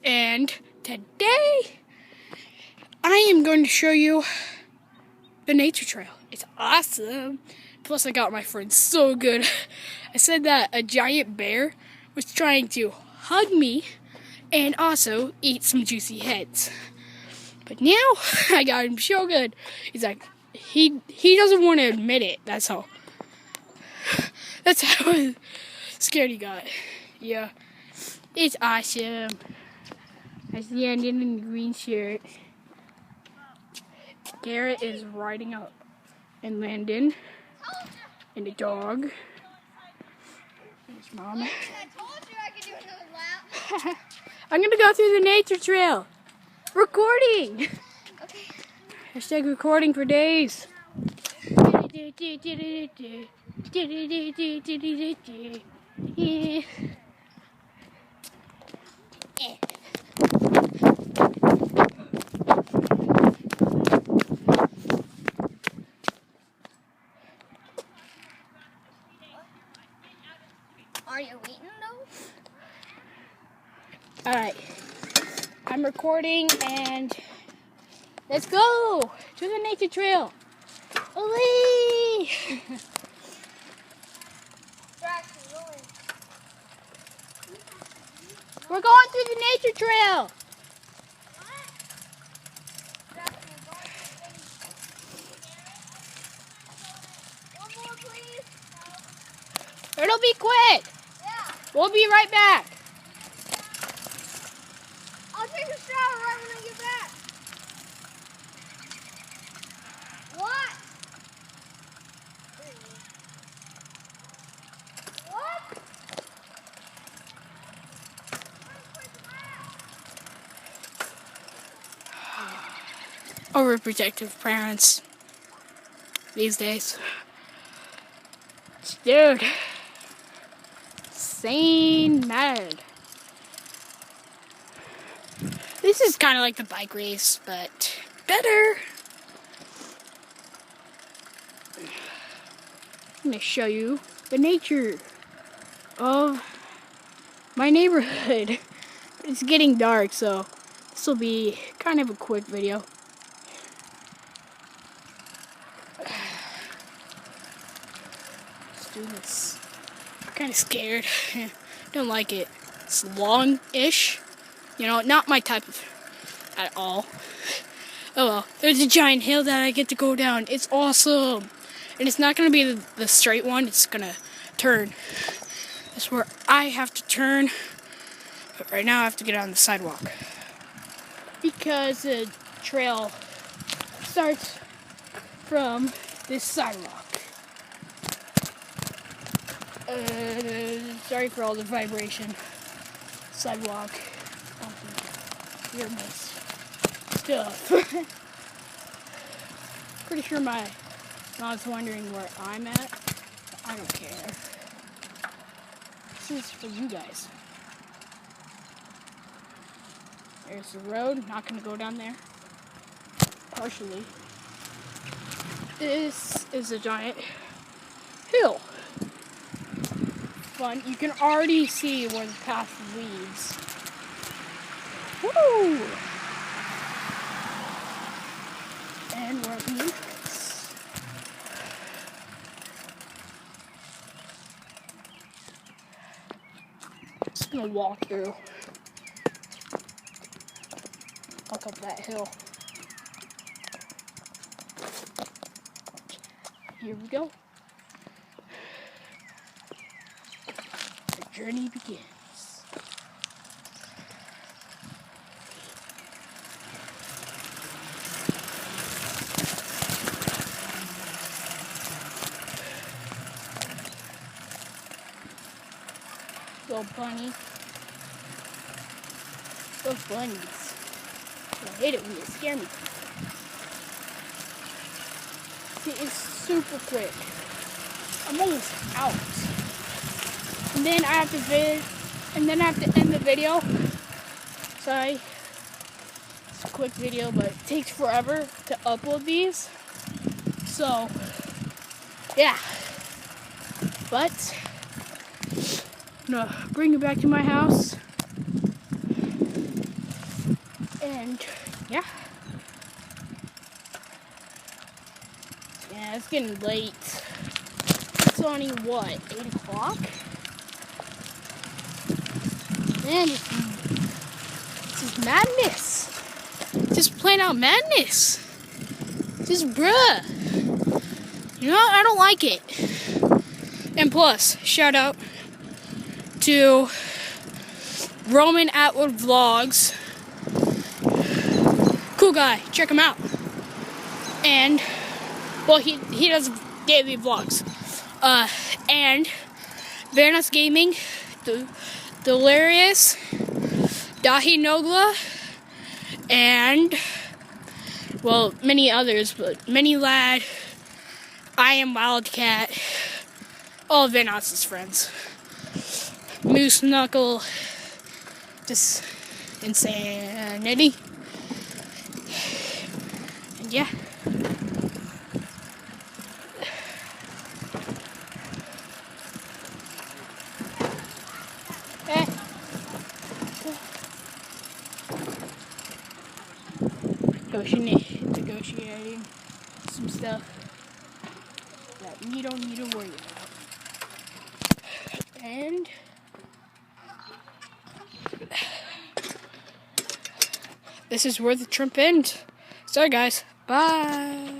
and today I am going to show you the nature trail. It's awesome. Plus I got my friend so good. I said that a giant bear was trying to hug me and also eat some juicy heads. But now I got him so good. He's like, he doesn't want to admit it. That's how scared he got. Yeah, it's awesome. I see Landon in the green shirt. Garrett is riding up, and Landon, and the dog. There's Mom. I told you I could do another lap. I'm gonna go through the nature trail. Recording. Okay. Hashtag recording for days. Are you waiting though? Alright. I'm recording and let's go to the nature trail. Whee! We're going through the nature trail. One more, please. It'll be quick. Yeah. We'll be right back. I'll take a shower right when I get back. What? What? Overprotective parents these days. Dude. Sane mad. This is kind of like the bike race, but better. I'm going to show you the nature of my neighborhood. It's getting dark, so this will be kind of a quick video. Let's do this. I'm kind of scared. Don't like it. It's long-ish. You know, not my type of at all. Oh well, there's a giant hill that I get to go down. It's awesome. And it's not going to be the straight one. It's going to turn. That's where I have to turn. But right now I have to get on the sidewalk. Because the trail starts from this sidewalk. Sorry for all the vibration. Sidewalk. Hear my stuff. Pretty sure my mom's wondering where I'm at. I don't care. This is for you guys. There's the road. Not gonna go down there. Partially. This is a giant hill. Fun. You can already see where the path leads. Woo! And we're at the entrance. Just gonna walk through. Walk up that hill. Here we go. The journey begins. Little bunny. Those bunnies. I hate it when they scare me. See, it's super quick. I'm almost out. And then I have to end the video. Sorry. It's a quick video, but it takes forever to upload these. So, yeah. But I'm gonna bring it back to my house. And yeah. Yeah, it's getting late. It's only what, 8 o'clock? Man, this is madness. Just plain out madness. Just bruh. You know, I don't like it. And plus, shout out to Roman Atwood Vlogs. Cool guy, check him out. And, well, he does daily vlogs. And Vanos Gaming, Delirious, Dahi Nogla, and, well, many others, but Mini Lad, I Am Wildcat, all of Vanos' friends. Moose Knuckle, just insanity. And yeah. Negotiating some stuff that we don't need to worry about. And this is where the trip ends. Sorry guys. Bye.